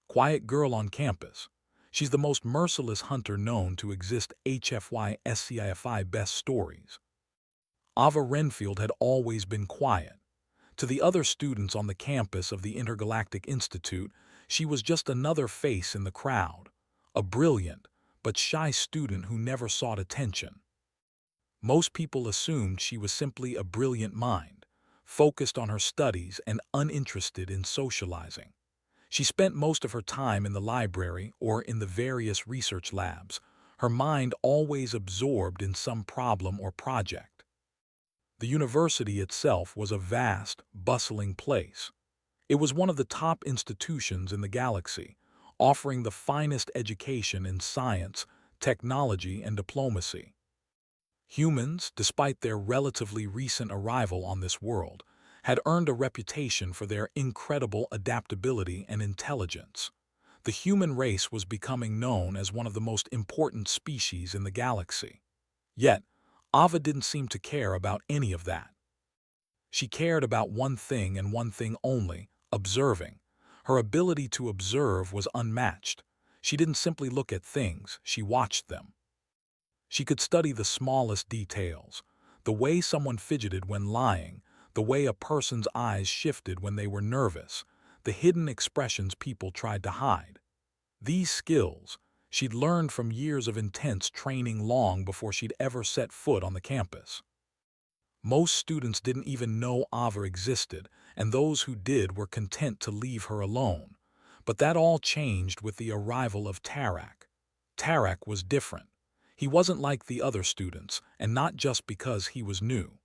quiet girl on campus. She's the most merciless hunter known to exist. HFY Sci-Fi Best Stories. Ava Renfield had always been quiet. To the other students on the campus of the Intergalactic Institute, she was just another face in the crowd, a brilliant but shy student who never sought attention. Most people assumed she was simply a brilliant mind, focused on her studies and uninterested in socializing. She spent most of her time in the library or in the various research labs, her mind always absorbed in some problem or project. The university itself was a vast, bustling place. It was one of the top institutions in the galaxy, offering the finest education in science, technology, and diplomacy. Humans, despite their relatively recent arrival on this world, had earned a reputation for their incredible adaptability and intelligence. The human race was becoming known as one of the most important species in the galaxy. Yet, Ava didn't seem to care about any of that. She cared about one thing and one thing only: observing. Her ability to observe was unmatched. She didn't simply look at things, she watched them. She could study the smallest details, the way someone fidgeted when lying, the way a person's eyes shifted when they were nervous, the hidden expressions people tried to hide. These skills she'd learned from years of intense training long before she'd ever set foot on the campus. Most students didn't even know Ava existed, and those who did were content to leave her alone. But that all changed with the arrival of Tarak. Tarak was different. He wasn't like the other students, and not just because he was new.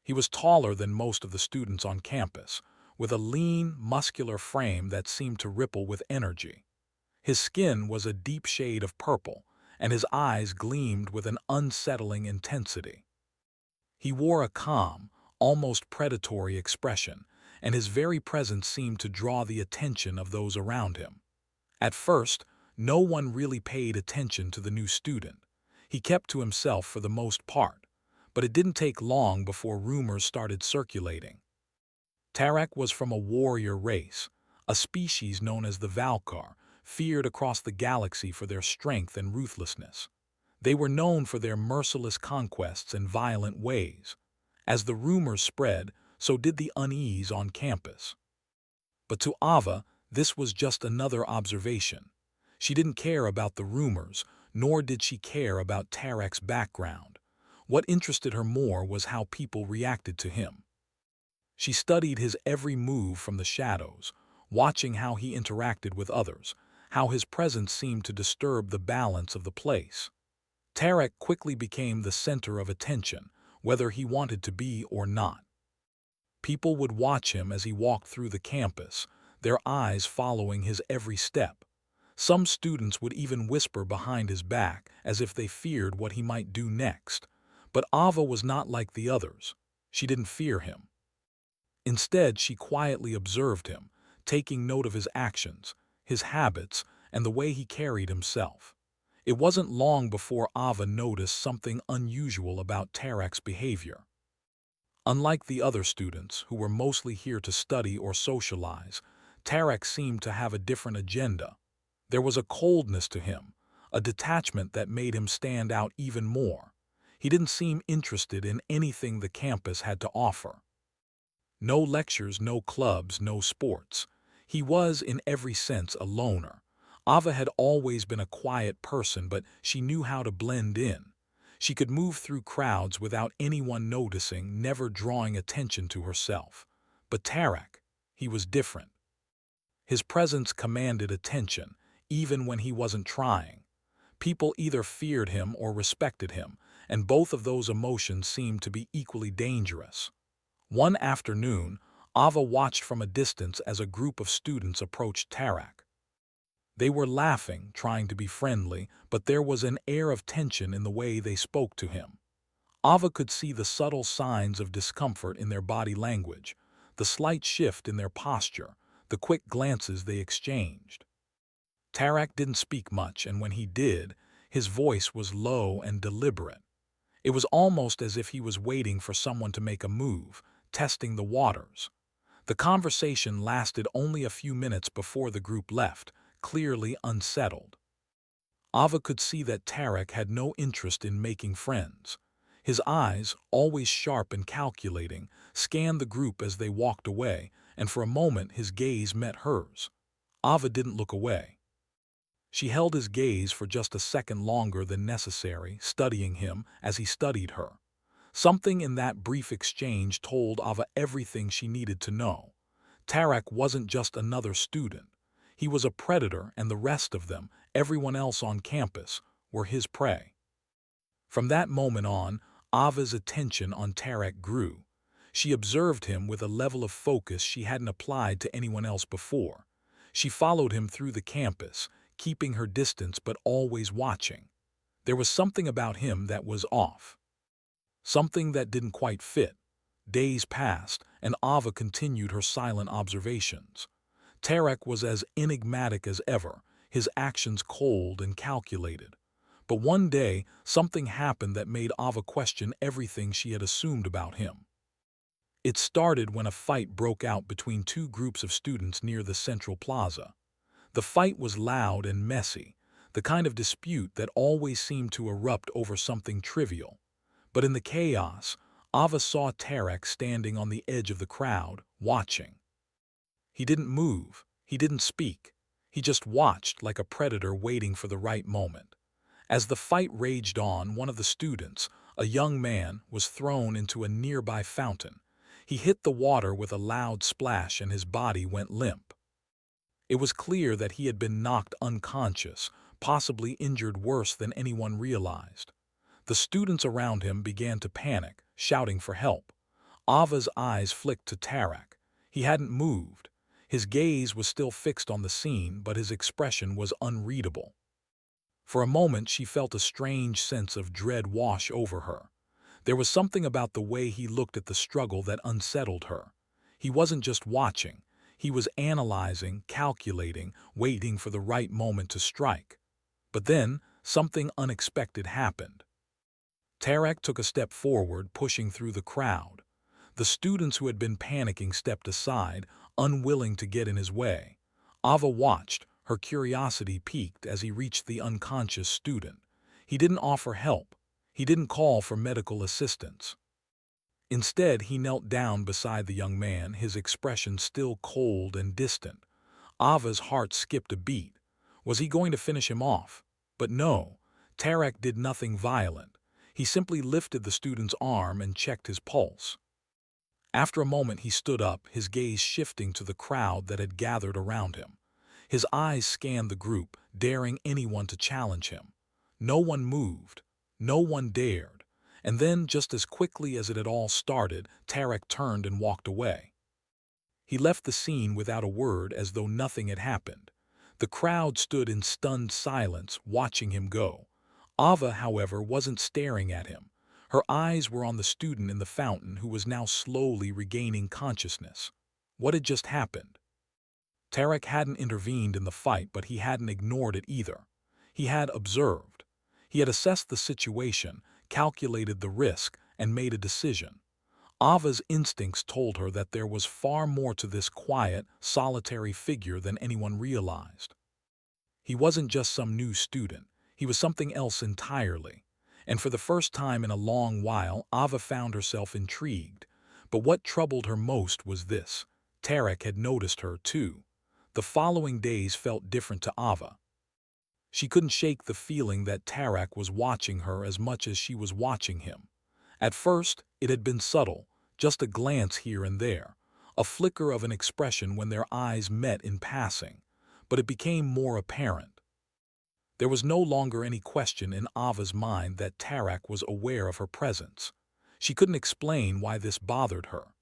He was taller than most of the students on campus, with a lean, muscular frame that seemed to ripple with energy. His skin was a deep shade of purple, and his eyes gleamed with an unsettling intensity. He wore a calm, almost predatory expression, and his very presence seemed to draw the attention of those around him. At first, no one really paid attention to the new student. He kept to himself for the most part, but it didn't take long before rumors started circulating. Tarak was from a warrior race, a species known as the Valkar, feared across the galaxy for their strength and ruthlessness. They were known for their merciless conquests and violent ways. As the rumors spread, so did the unease on campus. But to Ava, this was just another observation. She didn't care about the rumors, nor did she care about Tarek's background. What interested her more was how people reacted to him. She studied his every move from the shadows, watching how he interacted with others, how his presence seemed to disturb the balance of the place. Tarak quickly became the center of attention, whether he wanted to be or not. People would watch him as he walked through the campus, their eyes following his every step. Some students would even whisper behind his back as if they feared what he might do next. But Ava was not like the others. She didn't fear him. Instead, she quietly observed him, taking note of his actions, his habits, and the way he carried himself. It wasn't long before Ava noticed something unusual about Tarak's behavior. Unlike the other students, who were mostly here to study or socialize, Tarak seemed to have a different agenda. There was a coldness to him, a detachment that made him stand out even more. He didn't seem interested in anything the campus had to offer. No lectures, no clubs, no sports. He was, in every sense, a loner. Ava had always been a quiet person, but she knew how to blend in. She could move through crowds without anyone noticing, never drawing attention to herself. But Tarak, he was different. His presence commanded attention, even when he wasn't trying. People either feared him or respected him, and both of those emotions seemed to be equally dangerous. One afternoon, Ava watched from a distance as a group of students approached Tarak. They were laughing, trying to be friendly, but there was an air of tension in the way they spoke to him. Ava could see the subtle signs of discomfort in their body language, the slight shift in their posture, the quick glances they exchanged. Tarak didn't speak much, and when he did, his voice was low and deliberate. It was almost as if he was waiting for someone to make a move, testing the waters. The conversation lasted only a few minutes before the group left, clearly unsettled. Ava could see that Tarek had no interest in making friends. His eyes, always sharp and calculating, scanned the group as they walked away, and for a moment his gaze met hers. Ava didn't look away. She held his gaze for just a second longer than necessary, studying him as he studied her. Something in that brief exchange told Ava everything she needed to know. Tarek wasn't just another student. He was a predator, and the rest of them, everyone else on campus, were his prey. From that moment on, Ava's attention on Tarek grew. She observed him with a level of focus she hadn't applied to anyone else before. She followed him through the campus, keeping her distance but always watching. There was something about him that was off. Something that didn't quite fit. Days passed, and Ava continued her silent observations. Tarek was as enigmatic as ever, his actions cold and calculated. But one day, something happened that made Ava question everything she had assumed about him. It started when a fight broke out between two groups of students near the central plaza. The fight was loud and messy, the kind of dispute that always seemed to erupt over something trivial. But in the chaos, Ava saw Tarek standing on the edge of the crowd, watching. He didn't move, he didn't speak. He just watched like a predator waiting for the right moment. As the fight raged on, one of the students, a young man, was thrown into a nearby fountain. He hit the water with a loud splash and his body went limp. It was clear that he had been knocked unconscious, possibly injured worse than anyone realized. The students around him began to panic, shouting for help. Ava's eyes flicked to Tarek. He hadn't moved. His gaze was still fixed on the scene, but his expression was unreadable. For a moment she felt a strange sense of dread wash over her. There was something about the way he looked at the struggle that unsettled her. He wasn't just watching. He was analyzing, calculating, waiting for the right moment to strike. But then, something unexpected happened. Tarek took a step forward, pushing through the crowd. The students who had been panicking stepped aside, unwilling to get in his way. Ava watched, her curiosity piqued as he reached the unconscious student. He didn't offer help. He didn't call for medical assistance. Instead, he knelt down beside the young man, his expression still cold and distant. Ava's heart skipped a beat. Was he going to finish him off? But no, Tarek did nothing violent. He simply lifted the student's arm and checked his pulse. After a moment he stood up, his gaze shifting to the crowd that had gathered around him. His eyes scanned the group, daring anyone to challenge him. No one moved. No one dared. And then, just as quickly as it had all started, Tarek turned and walked away. He left the scene without a word, as though nothing had happened. The crowd stood in stunned silence, watching him go. Ava, however, wasn't staring at him. Her eyes were on the student in the fountain who was now slowly regaining consciousness. What had just happened? Tarek hadn't intervened in the fight, but he hadn't ignored it either. He had observed. He had assessed the situation, calculated the risk, and made a decision. Ava's instincts told her that there was far more to this quiet, solitary figure than anyone realized. He wasn't just some new student. He was something else entirely. And for the first time in a long while, Ava found herself intrigued. But what troubled her most was this. Tarek had noticed her, too. The following days felt different to Ava. She couldn't shake the feeling that Tarek was watching her as much as she was watching him. At first, it had been subtle, just a glance here and there, a flicker of an expression when their eyes met in passing. But it became more apparent. There was no longer any question in Ava's mind that Tarek was aware of her presence. She couldn't explain why this bothered her.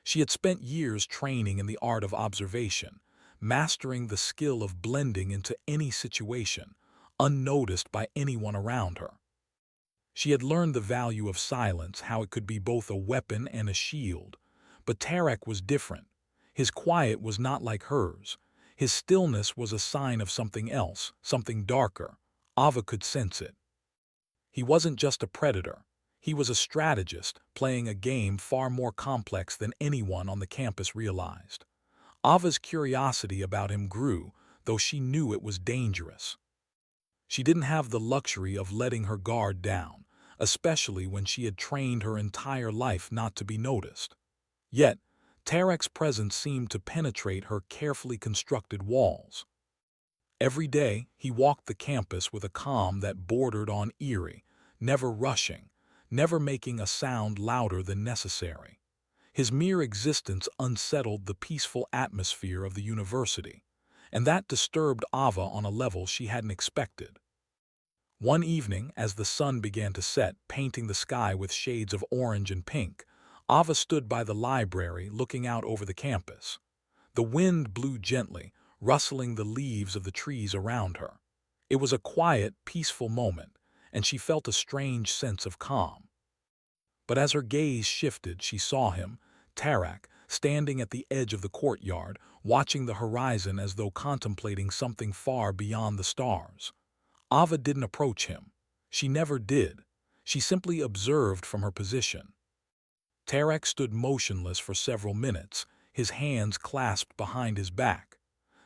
She had spent years training in the art of observation, mastering the skill of blending into any situation, unnoticed by anyone around her. She had learned the value of silence, how it could be both a weapon and a shield. But Tarek was different. His quiet was not like hers. His stillness was a sign of something else, something darker. Ava could sense it. He wasn't just a predator. He was a strategist, playing a game far more complex than anyone on the campus realized. Ava's curiosity about him grew, though she knew it was dangerous. She didn't have the luxury of letting her guard down, especially when she had trained her entire life not to be noticed. Yet, Tarek's presence seemed to penetrate her carefully constructed walls. Every day, he walked the campus with a calm that bordered on eerie, never rushing, never making a sound louder than necessary. His mere existence unsettled the peaceful atmosphere of the university, and that disturbed Ava on a level she hadn't expected. One evening, as the sun began to set, painting the sky with shades of orange and pink, Ava stood by the library looking out over the campus. The wind blew gently, rustling the leaves of the trees around her. It was a quiet, peaceful moment, and she felt a strange sense of calm. But as her gaze shifted, she saw him, Tarak, standing at the edge of the courtyard, watching the horizon as though contemplating something far beyond the stars. Ava didn't approach him. She never did. She simply observed from her position. Tarak stood motionless for several minutes, his hands clasped behind his back.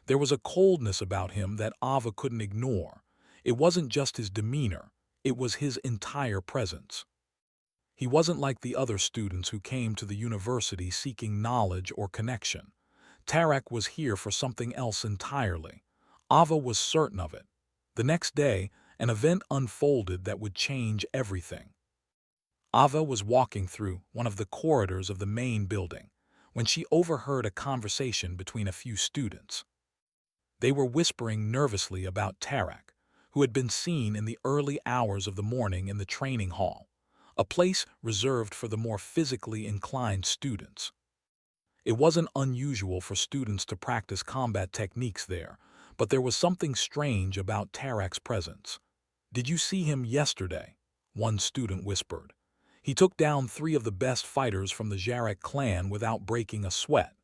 There was a coldness about him that Ava couldn't ignore. It wasn't just his demeanor, it was his entire presence. He wasn't like the other students who came to the university seeking knowledge or connection. Tarak was here for something else entirely. Ava was certain of it. The next day, an event unfolded that would change everything. Ava was walking through one of the corridors of the main building when she overheard a conversation between a few students. They were whispering nervously about Tarak, who had been seen in the early hours of the morning in the training hall, a place reserved for the more physically inclined students. It wasn't unusual for students to practice combat techniques there, but there was something strange about Tarak's presence. "Did you see him yesterday?" one student whispered. "He took down 3 of the best fighters from the Jarek clan without breaking a sweat."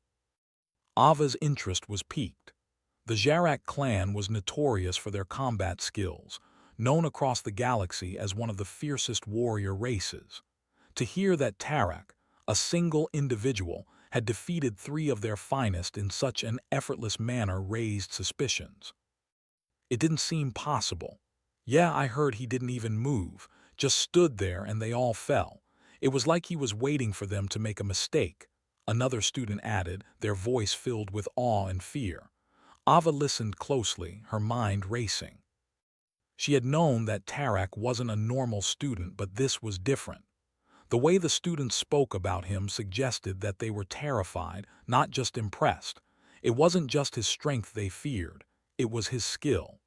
Ava's interest was piqued. The Jarek clan was notorious for their combat skills, known across the galaxy as one of the fiercest warrior races. To hear that Tarak, a single individual, had defeated 3 of their finest in such an effortless manner raised suspicions. It didn't seem possible. "Yeah, I heard he didn't even move, just stood there and they all fell. It was like he was waiting for them to make a mistake," another student added, their voice filled with awe and fear. Ava listened closely, her mind racing. She had known that Tarak wasn't a normal student, but this was different. The way the students spoke about him suggested that they were terrified, not just impressed. It wasn't just his strength they feared, it was his skill.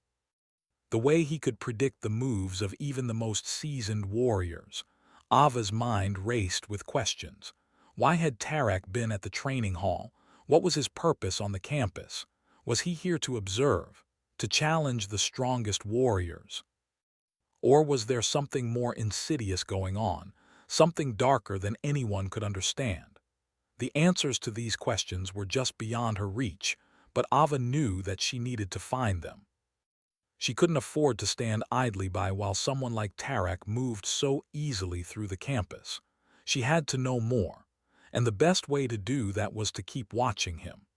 The way he could predict the moves of even the most seasoned warriors. Ava's mind raced with questions. Why had Tarak been at the training hall? What was his purpose on the campus? Was he here to observe, to challenge the strongest warriors? Or was there something more insidious going on, something darker than anyone could understand? The answers to these questions were just beyond her reach, but Ava knew that she needed to find them. She couldn't afford to stand idly by while someone like Tarak moved so easily through the campus. She had to know more, and the best way to do that was to keep watching him.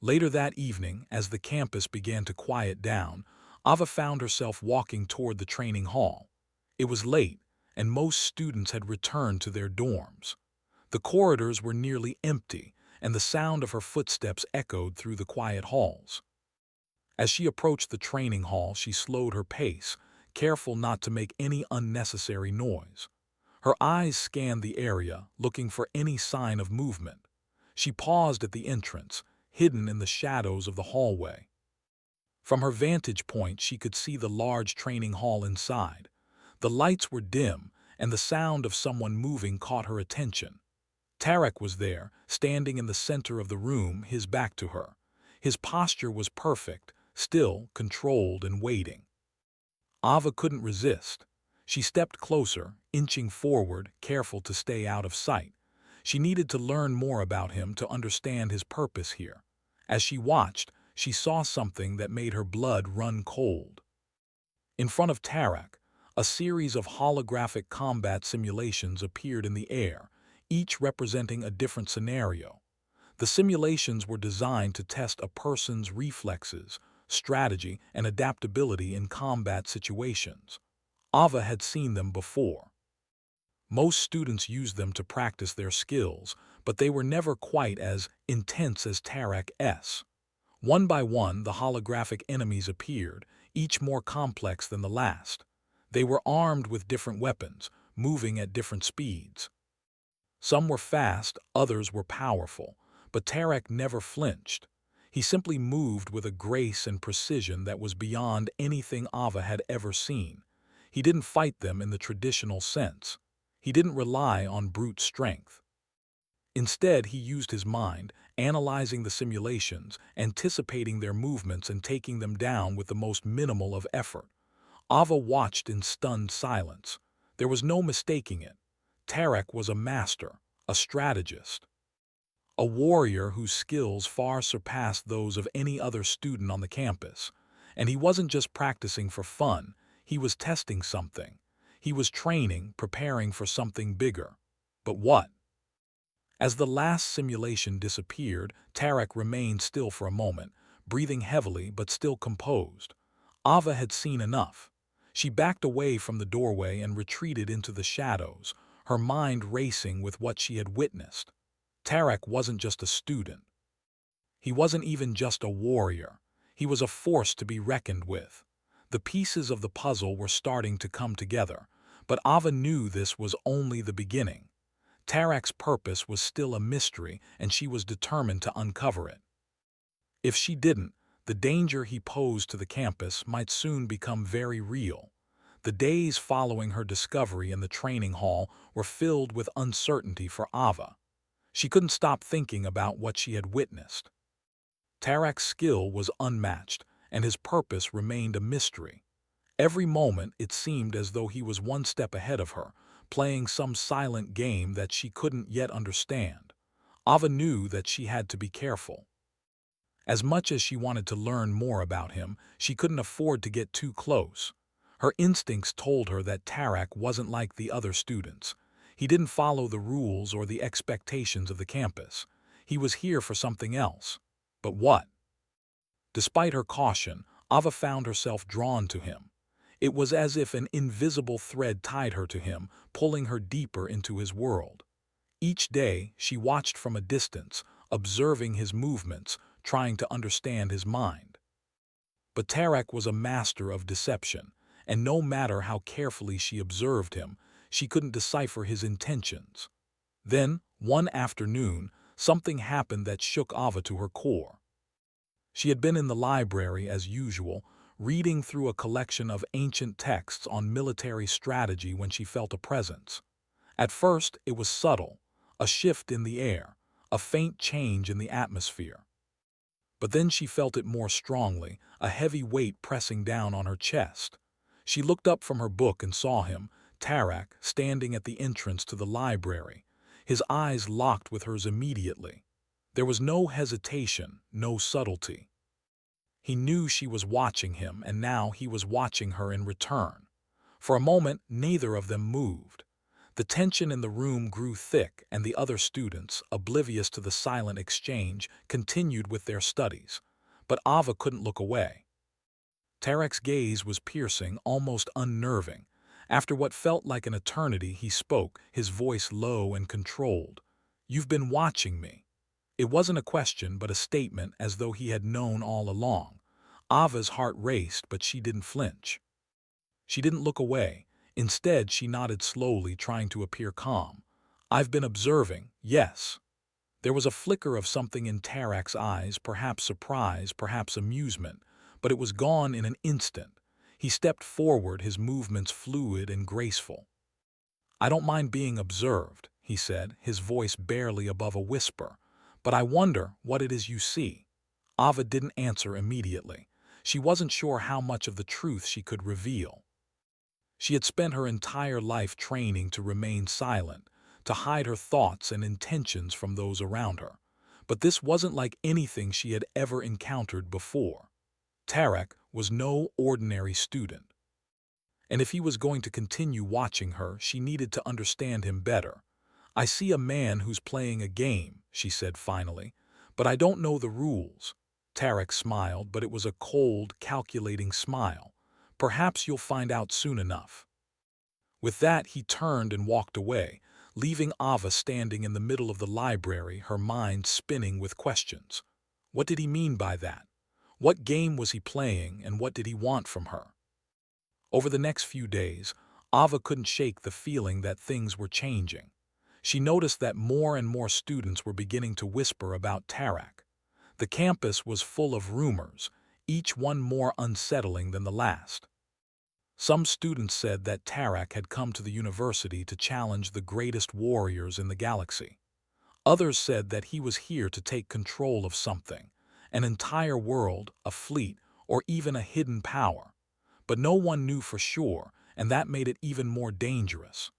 Later that evening, as the campus began to quiet down, Ava found herself walking toward the training hall. It was late, and most students had returned to their dorms. The corridors were nearly empty, and the sound of her footsteps echoed through the quiet halls. As she approached the training hall, she slowed her pace, careful not to make any unnecessary noise. Her eyes scanned the area, looking for any sign of movement. She paused at the entrance, hidden in the shadows of the hallway. From her vantage point, she could see the large training hall inside. The lights were dim, and the sound of someone moving caught her attention. Tarak was there, standing in the center of the room, his back to her. His posture was perfect, still, controlled, and waiting. Ava couldn't resist. She stepped closer, inching forward, careful to stay out of sight. She needed to learn more about him to understand his purpose here. As she watched, she saw something that made her blood run cold. In front of Tarak, A series of holographic combat simulations appeared in the air, each representing a different scenario. The simulations were designed to test a person's reflexes, strategy, and adaptability in combat situations. Ava had seen them before. Most students used them to practice their skills, but they were never quite as intense as Tarek's. One by one, the holographic enemies appeared, each more complex than the last. They were armed with different weapons, moving at different speeds. Some were fast, others were powerful, but Tarek never flinched. He simply moved with a grace and precision that was beyond anything Ava had ever seen. He didn't fight them in the traditional sense. He didn't rely on brute strength. Instead, he used his mind, analyzing the simulations, anticipating their movements and taking them down with the most minimal of effort. Ava watched in stunned silence. There was no mistaking it. Tarek was a master, a strategist, a warrior whose skills far surpassed those of any other student on the campus. And he wasn't just practicing for fun, he was testing something. He was training, preparing for something bigger. But what? As the last simulation disappeared, Tarek remained still for a moment, breathing heavily but still composed. Ava had seen enough. She backed away from the doorway and retreated into the shadows, her mind racing with what she had witnessed. Tarek wasn't just a student. He wasn't even just a warrior. He was a force to be reckoned with. The pieces of the puzzle were starting to come together, but Ava knew this was only the beginning. Tarek's purpose was still a mystery, and she was determined to uncover it. If she didn't, the danger he posed to the campus might soon become very real. The days following her discovery in the training hall were filled with uncertainty for Ava. She couldn't stop thinking about what she had witnessed. Tarek's skill was unmatched, and his purpose remained a mystery. Every moment it seemed as though he was one step ahead of her, playing some silent game that she couldn't yet understand. Ava knew that she had to be careful. As much as she wanted to learn more about him, she couldn't afford to get too close. Her instincts told her that Tarek wasn't like the other students. He didn't follow the rules or the expectations of the campus. He was here for something else. But what? Despite her caution, Ava found herself drawn to him. It was as if an invisible thread tied her to him, pulling her deeper into his world. Each day, she watched from a distance, observing his movements, trying to understand his mind. But Tarek was a master of deception, and no matter how carefully she observed him, she couldn't decipher his intentions. Then, one afternoon, something happened that shook Ava to her core. She had been in the library as usual, reading through a collection of ancient texts on military strategy when she felt a presence. At first, it was subtle, a shift in the air, a faint change in the atmosphere. But then she felt it more strongly, a heavy weight pressing down on her chest. She looked up from her book and saw him, Tarek, standing at the entrance to the library. His eyes locked with hers immediately. There was no hesitation, no subtlety. He knew she was watching him, and now he was watching her in return. For a moment, neither of them moved. The tension in the room grew thick, and the other students, oblivious to the silent exchange, continued with their studies. But Ava couldn't look away. Tarek's gaze was piercing, almost unnerving. After what felt like an eternity, he spoke, his voice low and controlled. "You've been watching me." It wasn't a question, but a statement, as though he had known all along. Ava's heart raced, but she didn't flinch. She didn't look away. Instead, she nodded slowly, trying to appear calm. "I've been observing, yes." There was a flicker of something in Tarek's eyes, perhaps surprise, perhaps amusement, but it was gone in an instant. He stepped forward, his movements fluid and graceful. "I don't mind being observed," he said, his voice barely above a whisper. "But I wonder what it is you see." Ava didn't answer immediately. She wasn't sure how much of the truth she could reveal. She had spent her entire life training to remain silent, to hide her thoughts and intentions from those around her. But this wasn't like anything she had ever encountered before. Tarek was no ordinary student. And if he was going to continue watching her, she needed to understand him better. "I see a man who's playing a game," she said finally, "but I don't know the rules." Tarek smiled, but it was a cold, calculating smile. "Perhaps you'll find out soon enough." With that, he turned and walked away, leaving Ava standing in the middle of the library, her mind spinning with questions. What did he mean by that? What game was he playing, and what did he want from her? Over the next few days, Ava couldn't shake the feeling that things were changing. She noticed that more and more students were beginning to whisper about Tarek. The campus was full of rumors, each one more unsettling than the last. Some students said that Tarek had come to the university to challenge the greatest warriors in the galaxy. Others said that he was here to take control of something, an entire world, a fleet, or even a hidden power. But no one knew for sure, and that made it even more dangerous.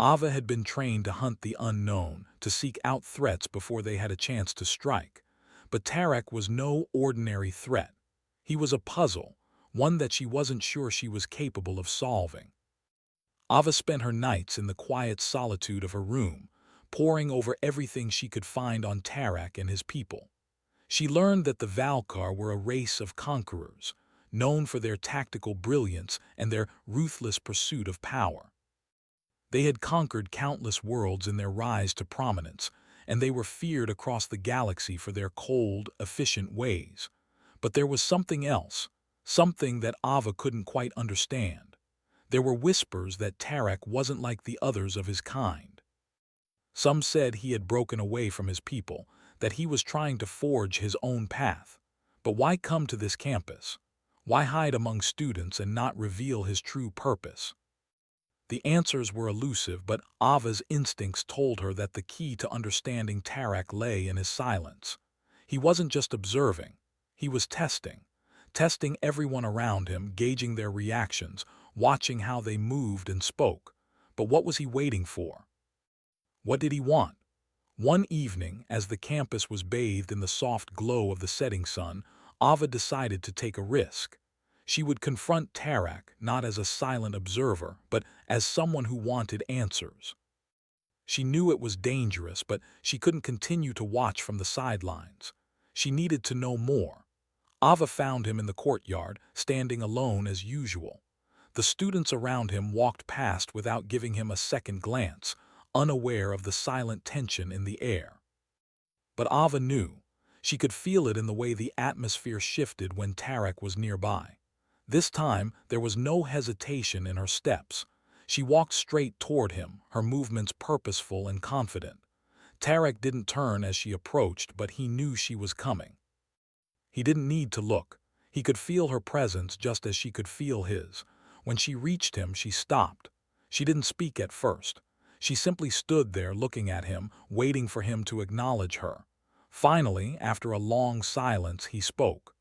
Ava had been trained to hunt the unknown, to seek out threats before they had a chance to strike. But Tarek was no ordinary threat. He was a puzzle, one that she wasn't sure she was capable of solving. Ava spent her nights in the quiet solitude of her room, poring over everything she could find on Tarek and his people. She learned that the Valkar were a race of conquerors, known for their tactical brilliance and their ruthless pursuit of power. They had conquered countless worlds in their rise to prominence, and they were feared across the galaxy for their cold, efficient ways. But there was something else, something that Ava couldn't quite understand. There were whispers that Tarek wasn't like the others of his kind. Some said he had broken away from his people, that he was trying to forge his own path. But why come to this campus? Why hide among students and not reveal his true purpose? The answers were elusive, but Ava's instincts told her that the key to understanding Tarek lay in his silence. He wasn't just observing, he was testing everyone around him, gauging their reactions, watching how they moved and spoke. But what was he waiting for? What did he want? One evening, as the campus was bathed in the soft glow of the setting sun, Ava decided to take a risk. She would confront Tarek not as a silent observer, but as someone who wanted answers. She knew it was dangerous, but she couldn't continue to watch from the sidelines. She needed to know more. Ava found him in the courtyard, standing alone as usual. The students around him walked past without giving him a second glance, unaware of the silent tension in the air. But Ava knew. She could feel it in the way the atmosphere shifted when Tarek was nearby. This time, there was no hesitation in her steps. She walked straight toward him, her movements purposeful and confident. Tarek didn't turn as she approached, but he knew she was coming. He didn't need to look. He could feel her presence just as she could feel his. When she reached him, she stopped. She didn't speak at first. She simply stood there looking at him, waiting for him to acknowledge her. Finally, after a long silence, he spoke.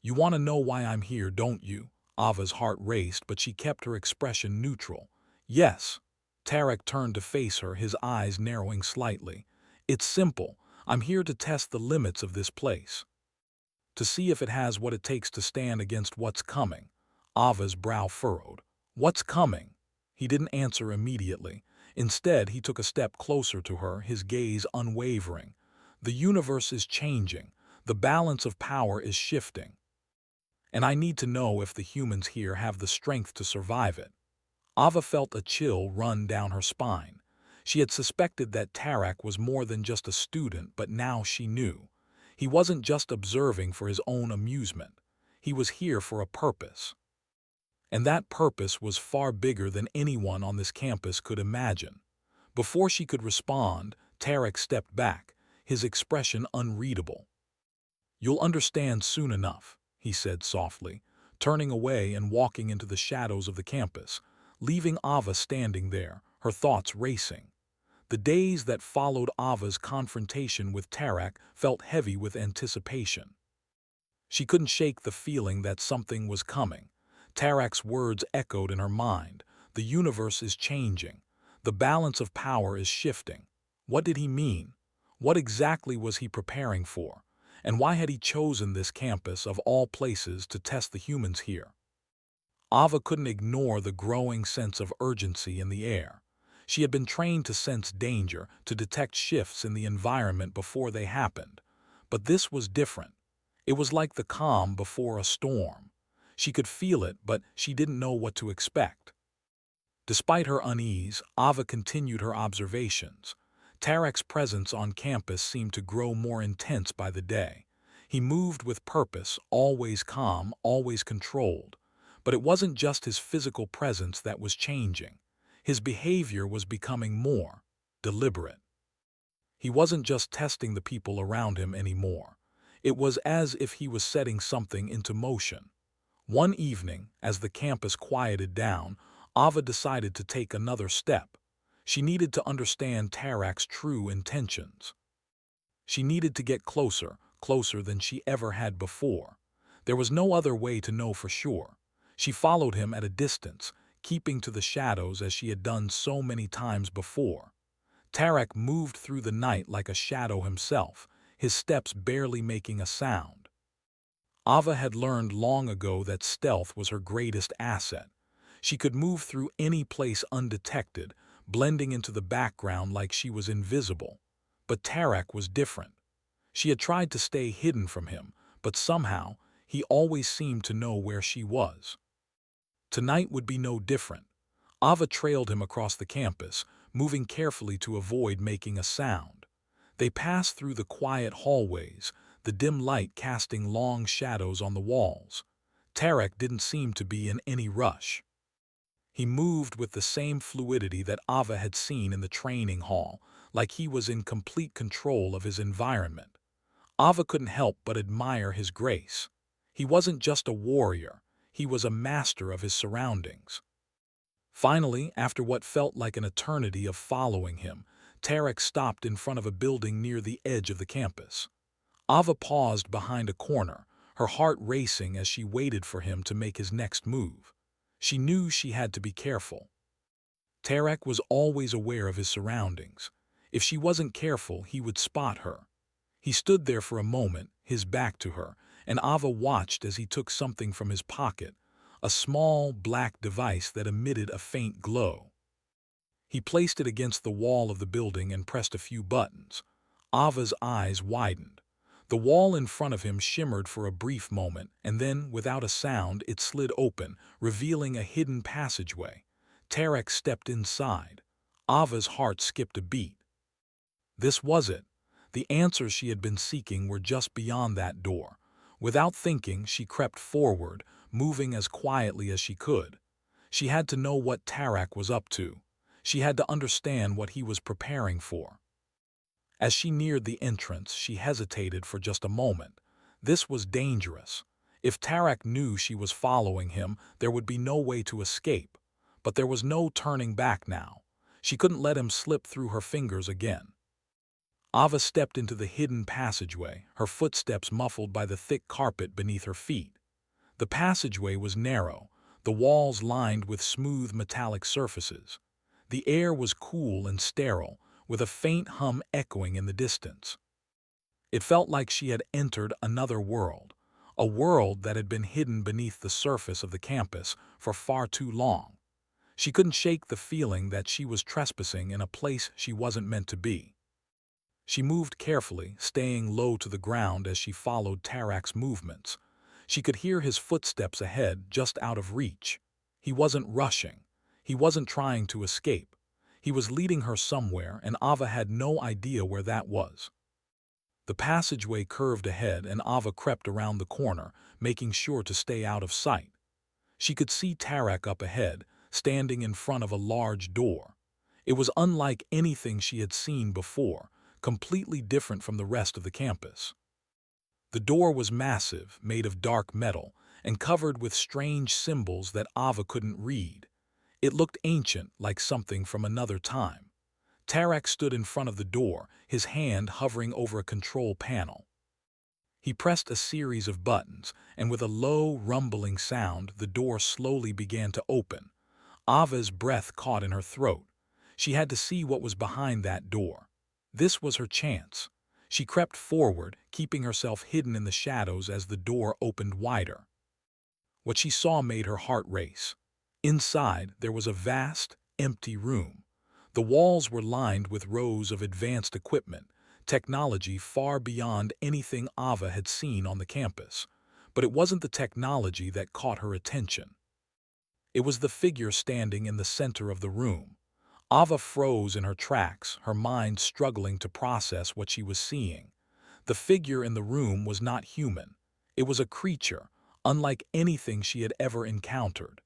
"You want to know why I'm here, don't you?" Ava's heart raced, but she kept her expression neutral. "Yes." Tarek turned to face her, his eyes narrowing slightly. "It's simple. I'm here to test the limits of this place. To see if it has what it takes to stand against what's coming." Ava's brow furrowed. "What's coming?" He didn't answer immediately. Instead, he took a step closer to her, his gaze unwavering. "The universe is changing. The balance of power is shifting. And I need to know if the humans here have the strength to survive it." Ava felt a chill run down her spine. She had suspected that Tarek was more than just a student, but now she knew. He wasn't just observing for his own amusement. He was here for a purpose. And that purpose was far bigger than anyone on this campus could imagine. Before she could respond, Tarek stepped back, his expression unreadable. "You'll understand soon enough," he said softly, turning away and walking into the shadows of the campus, leaving Ava standing there, her thoughts racing. The days that followed Ava's confrontation with Tarek felt heavy with anticipation. She couldn't shake the feeling that something was coming. Tarek's words echoed in her mind. The universe is changing. The balance of power is shifting. What did he mean? What exactly was he preparing for? And why had he chosen this campus of all places to test the humans here? Ava couldn't ignore the growing sense of urgency in the air. She had been trained to sense danger, to detect shifts in the environment before they happened. But this was different. It was like the calm before a storm. She could feel it, but she didn't know what to expect. Despite her unease, Ava continued her observations. Tarek's presence on campus seemed to grow more intense by the day. He moved with purpose, always calm, always controlled. But it wasn't just his physical presence that was changing. His behavior was becoming more deliberate. He wasn't just testing the people around him anymore. It was as if he was setting something into motion. One evening, as the campus quieted down, Ava decided to take another step. She needed to understand Tarek's true intentions. She needed to get closer, closer than she ever had before. There was no other way to know for sure. She followed him at a distance, keeping to the shadows as she had done so many times before. Tarek moved through the night like a shadow himself, his steps barely making a sound. Ava had learned long ago that stealth was her greatest asset. She could move through any place undetected, blending into the background like she was invisible. But Tarek was different. She had tried to stay hidden from him, but somehow, he always seemed to know where she was. Tonight would be no different. Ava trailed him across the campus, moving carefully to avoid making a sound. They passed through the quiet hallways, the dim light casting long shadows on the walls. Tarek didn't seem to be in any rush. He moved with the same fluidity that Ava had seen in the training hall, like he was in complete control of his environment. Ava couldn't help but admire his grace. He wasn't just a warrior, he was a master of his surroundings. Finally, after what felt like an eternity of following him, Tarek stopped in front of a building near the edge of the campus. Ava paused behind a corner, her heart racing as she waited for him to make his next move. She knew she had to be careful. Tarek was always aware of his surroundings. If she wasn't careful, he would spot her. He stood there for a moment, his back to her, and Ava watched as he took something from his pocket, a small, black device that emitted a faint glow. He placed it against the wall of the building and pressed a few buttons. Ava's eyes widened. The wall in front of him shimmered for a brief moment, and then, without a sound, it slid open, revealing a hidden passageway. Tarek stepped inside. Ava's heart skipped a beat. This was it. The answers she had been seeking were just beyond that door. Without thinking, she crept forward, moving as quietly as she could. She had to know what Tarek was up to. She had to understand what he was preparing for. As she neared the entrance, she hesitated for just a moment. This was dangerous. If Tarek knew she was following him, there would be no way to escape. But there was no turning back now. She couldn't let him slip through her fingers again. Ava stepped into the hidden passageway, her footsteps muffled by the thick carpet beneath her feet. The passageway was narrow, the walls lined with smooth metallic surfaces. The air was cool and sterile, with a faint hum echoing in the distance. It felt like she had entered another world, a world that had been hidden beneath the surface of the campus for far too long. She couldn't shake the feeling that she was trespassing in a place she wasn't meant to be. She moved carefully, staying low to the ground as she followed Tarek's movements. She could hear his footsteps ahead, just out of reach. He wasn't rushing. He wasn't trying to escape. He was leading her somewhere, and Ava had no idea where that was. The passageway curved ahead, and Ava crept around the corner, making sure to stay out of sight. She could see Tarek up ahead, standing in front of a large door. It was unlike anything she had seen before, completely different from the rest of the campus. The door was massive, made of dark metal, and covered with strange symbols that Ava couldn't read. It looked ancient, like something from another time. Tarek stood in front of the door, his hand hovering over a control panel. He pressed a series of buttons, and with a low, rumbling sound, the door slowly began to open. Ava's breath caught in her throat. She had to see what was behind that door. This was her chance. She crept forward, keeping herself hidden in the shadows as the door opened wider. What she saw made her heart race. Inside, there was a vast, empty room. The walls were lined with rows of advanced equipment, technology far beyond anything Ava had seen on the campus. But it wasn't the technology that caught her attention. It was the figure standing in the center of the room. Ava froze in her tracks, her mind struggling to process what she was seeing. The figure in the room was not human. It was a creature, unlike anything she had ever encountered.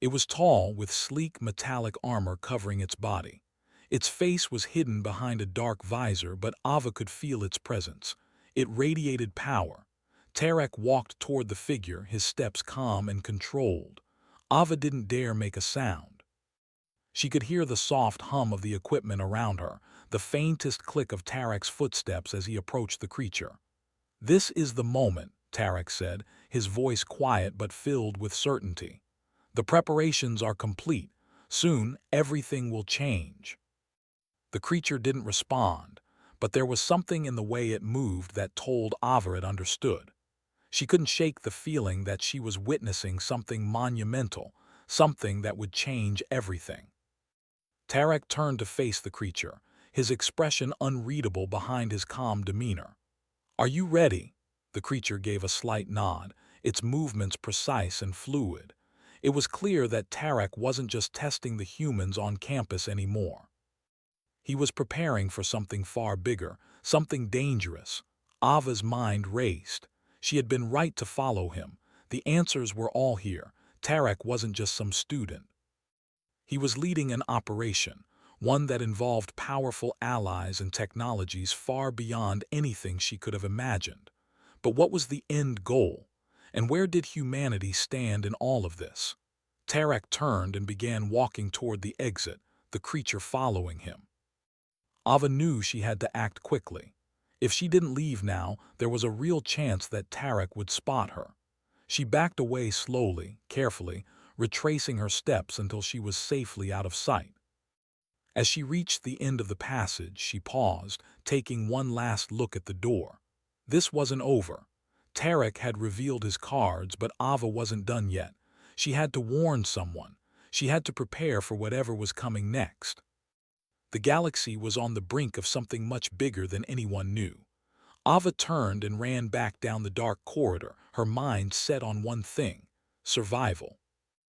It was tall, with sleek metallic armor covering its body. Its face was hidden behind a dark visor, but Ava could feel its presence. It radiated power. Tarek walked toward the figure, his steps calm and controlled. Ava didn't dare make a sound. She could hear the soft hum of the equipment around her, the faintest click of Tarek's footsteps as he approached the creature. "This is the moment," Tarek said, his voice quiet but filled with certainty. "The preparations are complete. Soon, everything will change." The creature didn't respond, but there was something in the way it moved that told Ava it understood. She couldn't shake the feeling that she was witnessing something monumental, something that would change everything. Tarek turned to face the creature, his expression unreadable behind his calm demeanor. "Are you ready?" The creature gave a slight nod, its movements precise and fluid. It was clear that Tarek wasn't just testing the humans on campus anymore. He was preparing for something far bigger, something dangerous. Ava's mind raced. She had been right to follow him. The answers were all here. Tarek wasn't just some student. He was leading an operation, one that involved powerful allies and technologies far beyond anything she could have imagined. But what was the end goal? And where did humanity stand in all of this? Tarek turned and began walking toward the exit, the creature following him. Ava knew she had to act quickly. If she didn't leave now, there was a real chance that Tarek would spot her. She backed away slowly, carefully, retracing her steps until she was safely out of sight. As she reached the end of the passage, she paused, taking one last look at the door. This wasn't over. Tarek had revealed his cards, but Ava wasn't done yet. She had to warn someone. She had to prepare for whatever was coming next. The galaxy was on the brink of something much bigger than anyone knew. Ava turned and ran back down the dark corridor, her mind set on one thing: survival.